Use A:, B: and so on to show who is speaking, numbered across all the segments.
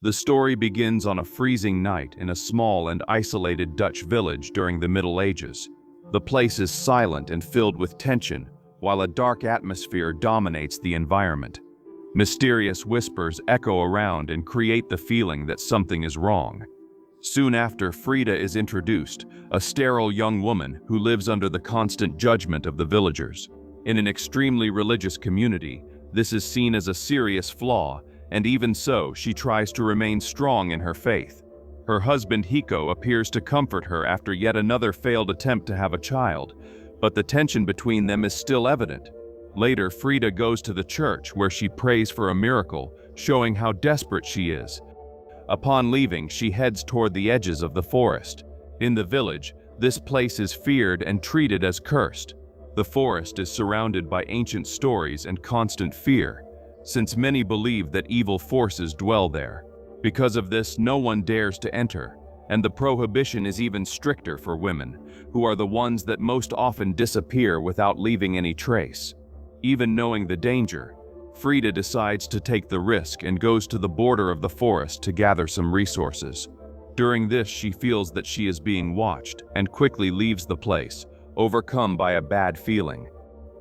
A: The story begins on a freezing night in a small and isolated Dutch village during the Middle Ages. The place is silent and filled with tension, while a dark atmosphere dominates the environment. Mysterious whispers echo around and create the feeling that something is wrong. Soon after, Frida is introduced, a sterile young woman who lives under the constant judgment of the villagers. In an extremely religious community, this is seen as a serious flaw, and even so, she tries to remain strong in her faith. Her husband Hiko appears to comfort her after yet another failed attempt to have a child, but the tension between them is still evident. Later, Frida goes to the church where she prays for a miracle, showing how desperate she is. Upon leaving, she heads toward the edges of the forest. In the village, this place is feared and treated as cursed. The forest is surrounded by ancient stories and constant fear, since many believe that evil forces dwell there. Because of this, no one dares to enter, and the prohibition is even stricter for women, who are the ones that most often disappear without leaving any trace. Even knowing the danger, Frida decides to take the risk and goes to the border of the forest to gather some resources. During this, she feels that she is being watched and quickly leaves the place, overcome by a bad feeling.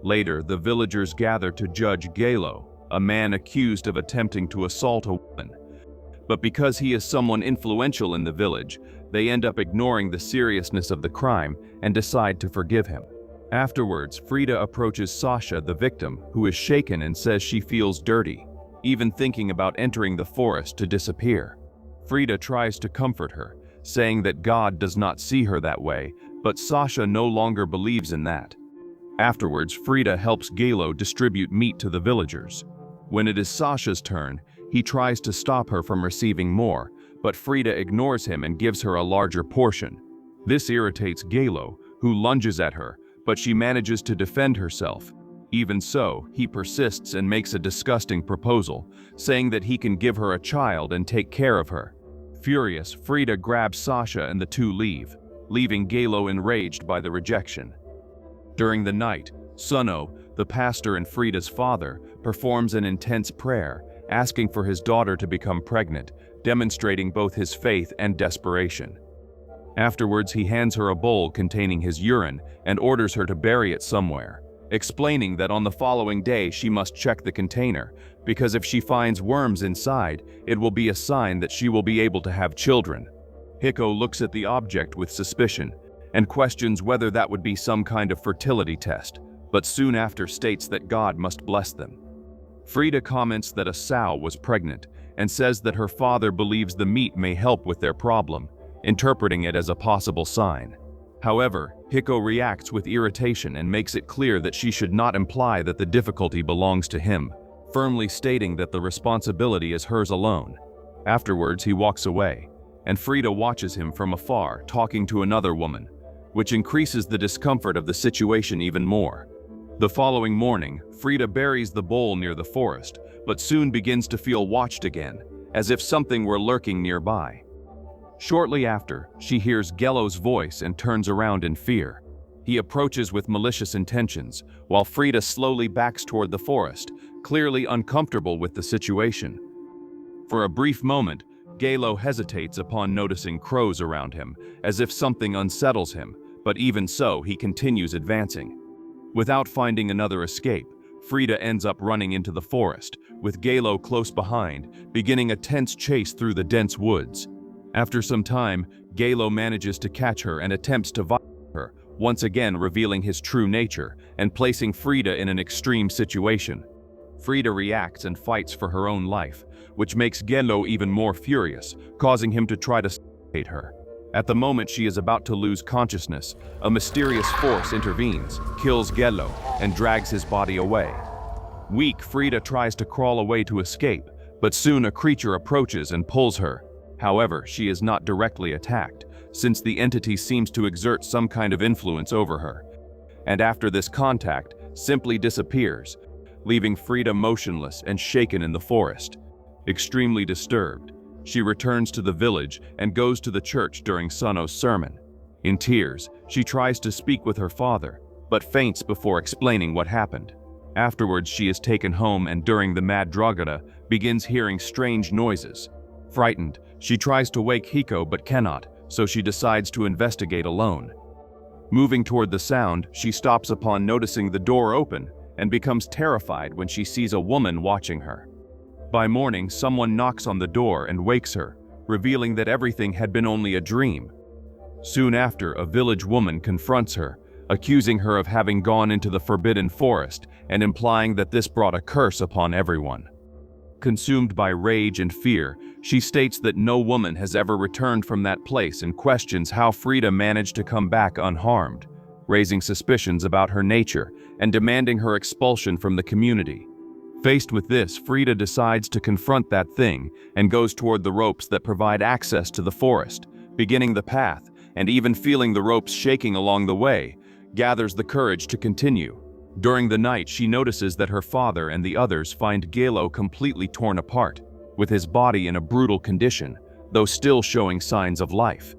A: Later, the villagers gather to judge Galo, a man accused of attempting to assault a woman. But because he is someone influential in the village, they end up ignoring the seriousness of the crime and decide to forgive him. Afterwards, Frida approaches Sasha, the victim, who is shaken and says she feels dirty, even thinking about entering the forest to disappear. Frida tries to comfort her, saying that God does not see her that way, but Sasha no longer believes in that. Afterwards, Frida helps Galo distribute meat to the villagers. When it is Sasha's turn, he tries to stop her from receiving more, but Frida ignores him and gives her a larger portion. This irritates Galo, who lunges at her, but she manages to defend herself. Even so, he persists and makes a disgusting proposal, saying that he can give her a child and take care of her. Furious, Frida grabs Sasha and the two leave, leaving Galo enraged by the rejection. During the night, Sunno, the pastor and Frida's father, performs an intense prayer, asking for his daughter to become pregnant, demonstrating both his faith and desperation. Afterwards, he hands her a bowl containing his urine and orders her to bury it somewhere, explaining that on the following day she must check the container, because if she finds worms inside, it will be a sign that she will be able to have children. Hiko looks at the object with suspicion and questions whether that would be some kind of fertility test, but soon after states that God must bless them. Frida comments that a sow was pregnant and says that her father believes the meat may help with their problem, interpreting it as a possible sign. However, Hiko reacts with irritation and makes it clear that she should not imply that the difficulty belongs to him, firmly stating that the responsibility is hers alone. Afterwards, he walks away, and Frida watches him from afar, talking to another woman, which increases the discomfort of the situation even more. The following morning, Frida buries the bowl near the forest, but soon begins to feel watched again, as if something were lurking nearby. Shortly after, she hears Galo's voice and turns around in fear. He approaches with malicious intentions, while Frida slowly backs toward the forest, clearly uncomfortable with the situation. For a brief moment, Galo hesitates upon noticing crows around him, as if something unsettles him, but even so, he continues advancing. Without finding another escape, Frida ends up running into the forest, with Galo close behind, beginning a tense chase through the dense woods. After some time, Galo manages to catch her and attempts to violate her, once again revealing his true nature and placing Frida in an extreme situation. Frida reacts and fights for her own life, which makes Galo even more furious, causing him to try to suffocate her. At the moment she is about to lose consciousness, a mysterious force intervenes, kills Galo, and drags his body away. Weak, Frida tries to crawl away to escape, but soon a creature approaches and pulls her. However, she is not directly attacked, since the entity seems to exert some kind of influence over her, and after this contact, simply disappears, leaving Frida motionless and shaken in the forest. Extremely disturbed, she returns to the village and goes to the church during Sunno's sermon. In tears, she tries to speak with her father, but faints before explaining what happened. Afterwards, she is taken home and during the Mad Dragada begins hearing strange noises. Frightened, she tries to wake Hiko but cannot, so she decides to investigate alone. Moving toward the sound, she stops upon noticing the door open and becomes terrified when she sees a woman watching her. By morning, someone knocks on the door and wakes her, revealing that everything had been only a dream. Soon after, a village woman confronts her, accusing her of having gone into the forbidden forest and implying that this brought a curse upon everyone. Consumed by rage and fear, she states that no woman has ever returned from that place and questions how Frida managed to come back unharmed, raising suspicions about her nature and demanding her expulsion from the community. Faced with this, Frida decides to confront that thing and goes toward the ropes that provide access to the forest, beginning the path, and even feeling the ropes shaking along the way, gathers the courage to continue. During the night, she notices that her father and the others find Galo completely torn apart, with his body in a brutal condition, though still showing signs of life.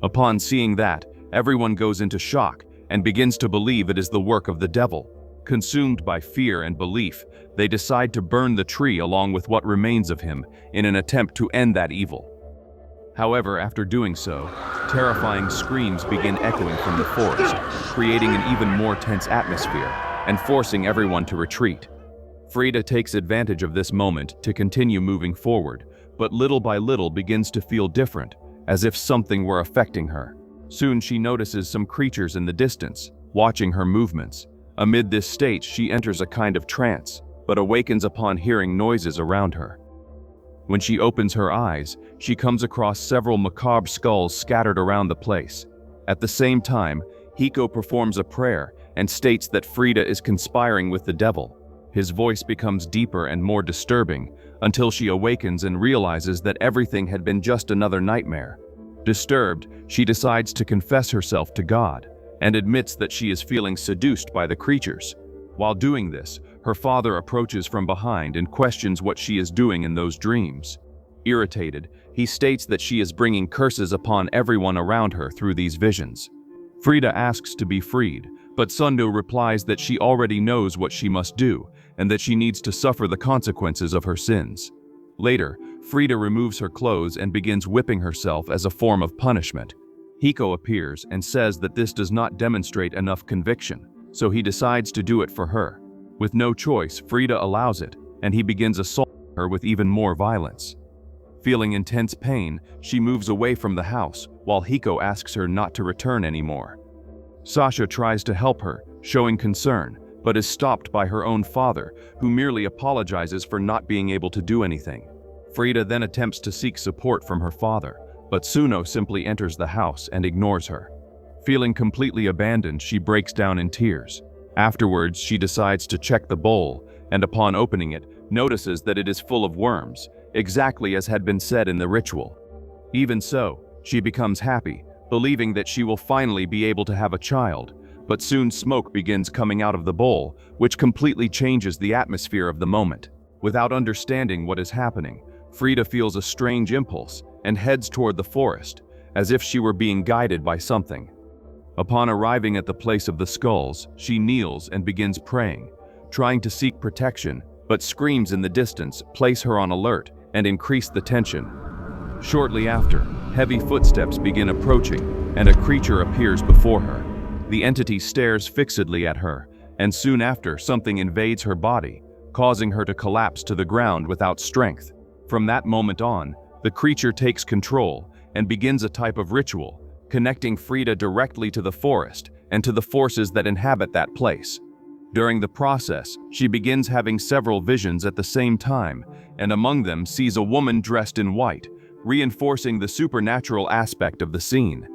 A: Upon seeing that, everyone goes into shock and begins to believe it is the work of the devil. Consumed by fear and belief, they decide to burn the tree along with what remains of him in an attempt to end that evil. However, after doing so, terrifying screams begin echoing from the forest, creating an even more tense atmosphere and forcing everyone to retreat. Frida takes advantage of this moment to continue moving forward, but little by little begins to feel different, as if something were affecting her. Soon she notices some creatures in the distance, watching her movements. Amid this state, she enters a kind of trance, but awakens upon hearing noises around her. When she opens her eyes, she comes across several macabre skulls scattered around the place. At the same time, Hiko performs a prayer and states that Frida is conspiring with the devil. His voice becomes deeper and more disturbing until she awakens and realizes that everything had been just another nightmare. Disturbed, she decides to confess herself to God and admits that she is feeling seduced by the creatures. While doing this, her father approaches from behind and questions what she is doing in those dreams. Irritated, he states that she is bringing curses upon everyone around her through these visions. Frida asks to be freed, but Sundu replies that she already knows what she must do and that she needs to suffer the consequences of her sins. Later, Frida removes her clothes and begins whipping herself as a form of punishment. Hiko appears and says that this does not demonstrate enough conviction, so he decides to do it for her. With no choice, Frida allows it, and he begins assaulting her with even more violence. Feeling intense pain, she moves away from the house, while Hiko asks her not to return anymore. Sasha tries to help her, showing concern, but is stopped by her own father, who merely apologizes for not being able to do anything. Frida then attempts to seek support from her father, but Suno simply enters the house and ignores her. Feeling completely abandoned, she breaks down in tears. Afterwards, she decides to check the bowl, and upon opening it, notices that it is full of worms, exactly as had been said in the ritual. Even so, she becomes happy, believing that she will finally be able to have a child, but soon smoke begins coming out of the bowl, which completely changes the atmosphere of the moment. Without understanding what is happening, Frida feels a strange impulse and heads toward the forest, as if she were being guided by something. Upon arriving at the place of the skulls, she kneels and begins praying, trying to seek protection, but screams in the distance place her on alert and increase the tension. Shortly after, heavy footsteps begin approaching, and a creature appears before her. The entity stares fixedly at her, and soon after, something invades her body, causing her to collapse to the ground without strength. From that moment on, the creature takes control and begins a type of ritual, connecting Frida directly to the forest and to the forces that inhabit that place. During the process, she begins having several visions at the same time, and among them sees a woman dressed in white, reinforcing the supernatural aspect of the scene.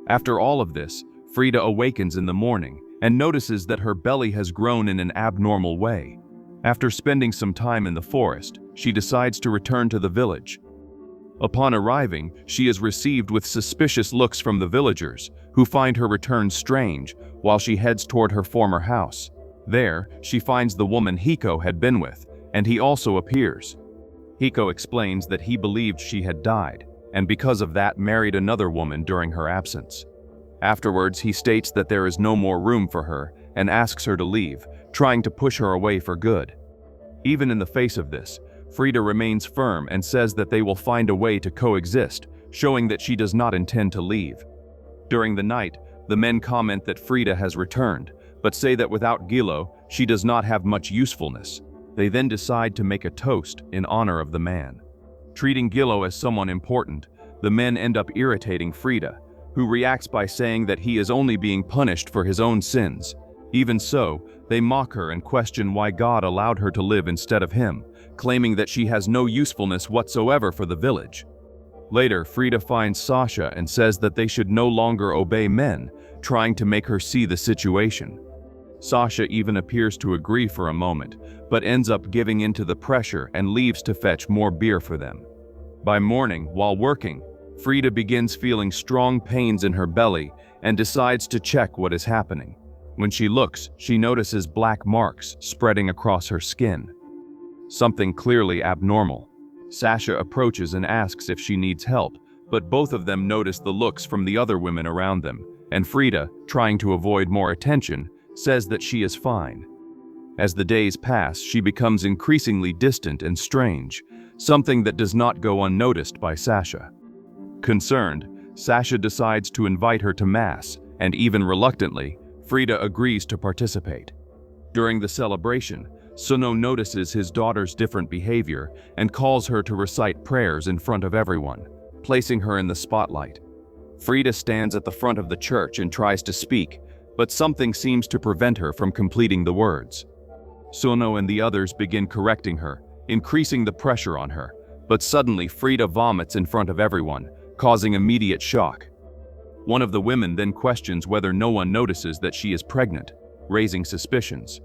A: After all of this, Frida awakens in the morning and notices that her belly has grown in an abnormal way. After spending some time in the forest, she decides to return to the village. Upon arriving, she is received with suspicious looks from the villagers, who find her return strange, while she heads toward her former house. There, she finds the woman Hiko had been with, and he also appears. Hiko explains that he believed she had died, and because of that married another woman during her absence. Afterwards, he states that there is no more room for her and asks her to leave, trying to push her away for good. Even in the face of this, Frida remains firm and says that they will find a way to coexist, showing that she does not intend to leave. During the night, the men comment that Frida has returned, but say that without Galo, she does not have much usefulness. They then decide to make a toast in honor of the man. Treating Galo as someone important, the men end up irritating Frida, who reacts by saying that he is only being punished for his own sins. Even so, they mock her and question why God allowed her to live instead of him, claiming that she has no usefulness whatsoever for the village. Later, Frida finds Sasha and says that they should no longer obey men, trying to make her see the situation. Sasha even appears to agree for a moment, but ends up giving in to the pressure and leaves to fetch more beer for them. By morning, while working, Frida begins feeling strong pains in her belly and decides to check what is happening. When she looks, she notices black marks spreading across her skin. Something clearly abnormal. Sasha approaches and asks if she needs help, but both of them notice the looks from the other women around them, and Frida, trying to avoid more attention, says that she is fine. As the days pass, she becomes increasingly distant and strange, something that does not go unnoticed by Sasha. Concerned, Sasha decides to invite her to Mass, and even reluctantly, Frida agrees to participate. During the celebration, Suno notices his daughter's different behavior and calls her to recite prayers in front of everyone, placing her in the spotlight. Frida stands at the front of the church and tries to speak, but something seems to prevent her from completing the words. Suno and the others begin correcting her, increasing the pressure on her, but suddenly Frida vomits in front of everyone, causing immediate shock. One of the women then questions whether no one notices that she is pregnant, raising suspicions.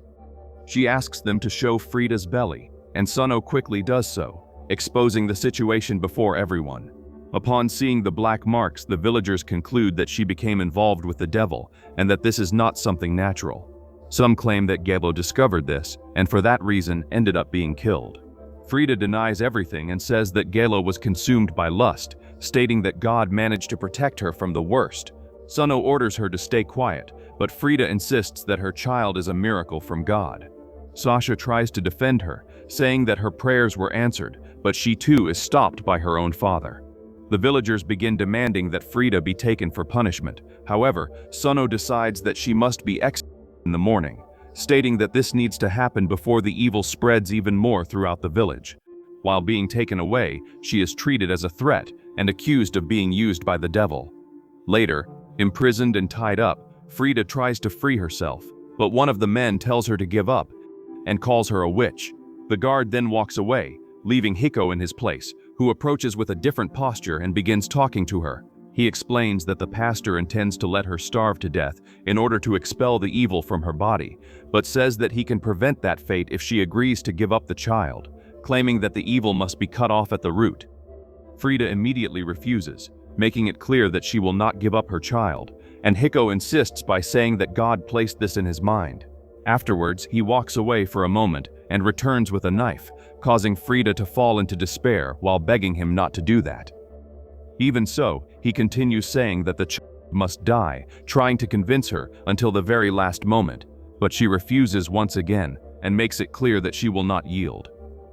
A: She asks them to show Frida's belly, and Suno quickly does so, exposing the situation before everyone. Upon seeing the black marks, the villagers conclude that she became involved with the devil and that this is not something natural. Some claim that Galo discovered this and for that reason ended up being killed. Frida denies everything and says that Galo was consumed by lust, stating that God managed to protect her from the worst. Suno orders her to stay quiet, but Frida insists that her child is a miracle from God. Sasha tries to defend her, saying that her prayers were answered, but she too is stopped by her own father. The villagers begin demanding that Frida be taken for punishment. However, Suno decides that she must be executed in the morning, stating that this needs to happen before the evil spreads even more throughout the village. While being taken away, she is treated as a threat and accused of being used by the devil. Later, imprisoned and tied up, Frida tries to free herself, but one of the men tells her to give up and calls her a witch. The guard then walks away, leaving Hiko in his place, who approaches with a different posture and begins talking to her. He explains that the pastor intends to let her starve to death in order to expel the evil from her body, but says that he can prevent that fate if she agrees to give up the child, claiming that the evil must be cut off at the root. Frida immediately refuses, making it clear that she will not give up her child, and Hiko insists by saying that God placed this in his mind. Afterwards, he walks away for a moment and returns with a knife, causing Frida to fall into despair while begging him not to do that. Even so, he continues saying that the child must die, trying to convince her until the very last moment, but she refuses once again and makes it clear that she will not yield.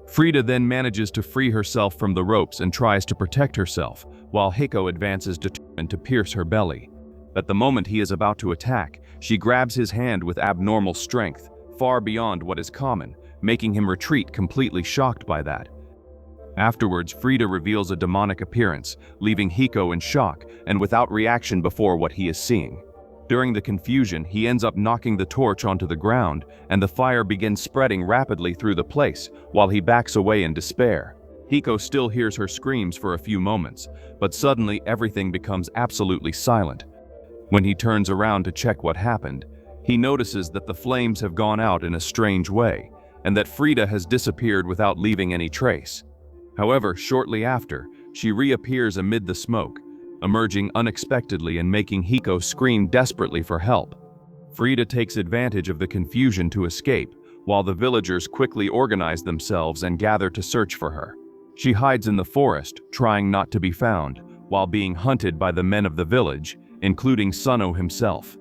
A: Frida then manages to free herself from the ropes and tries to protect herself, while Hiko advances determined to pierce her belly. At the moment he is about to attack, she grabs his hand with abnormal strength, far beyond what is common, making him retreat completely shocked by that. Afterwards, Frida reveals a demonic appearance, leaving Hiko in shock and without reaction before what he is seeing. During the confusion, he ends up knocking the torch onto the ground, and the fire begins spreading rapidly through the place, while he backs away in despair. Hiko still hears her screams for a few moments, but suddenly everything becomes absolutely silent. When he turns around to check what happened, he notices that the flames have gone out in a strange way, and that Frida has disappeared without leaving any trace. However, shortly after, she reappears amid the smoke, emerging unexpectedly and making Hiko scream desperately for help. Frida takes advantage of the confusion to escape, while the villagers quickly organize themselves and gather to search for her. She hides in the forest, trying not to be found, while being hunted by the men of the village, including Suno himself.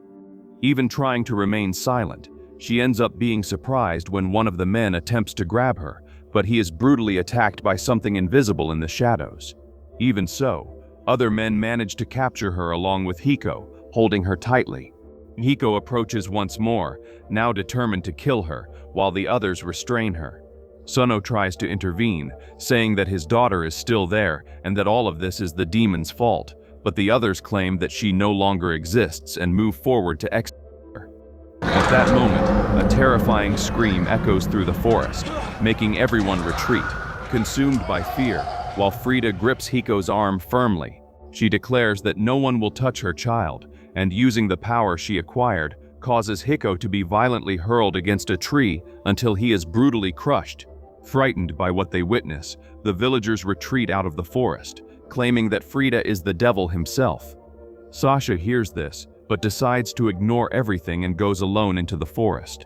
A: Even trying to remain silent, she ends up being surprised when one of the men attempts to grab her, but he is brutally attacked by something invisible in the shadows. Even so, other men manage to capture her along with Hiko, holding her tightly. Hiko approaches once more, now determined to kill her, while the others restrain her. Sono tries to intervene, saying that his daughter is still there and that all of this is the demon's fault, but the others claim that she no longer exists and move forward to execute her. At that moment, a terrifying scream echoes through the forest, making everyone retreat, consumed by fear, while Frida grips Hiko's arm firmly. She declares that no one will touch her child, and using the power she acquired, causes Hiko to be violently hurled against a tree until he is brutally crushed. Frightened by what they witness, the villagers retreat out of the forest, claiming that Frida is the devil himself. Sasha hears this, but decides to ignore everything and goes alone into the forest.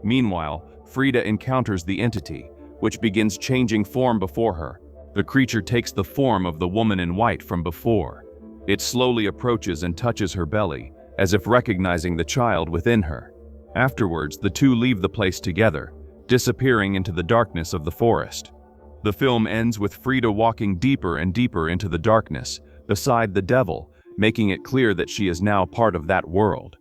A: Meanwhile, Frida encounters the entity, which begins changing form before her. The creature takes the form of the woman in white from before. It slowly approaches and touches her belly, as if recognizing the child within her. Afterwards, the two leave the place together, disappearing into the darkness of the forest. The film ends with Frida walking deeper and deeper into the darkness, beside the devil, making it clear that she is now part of that world.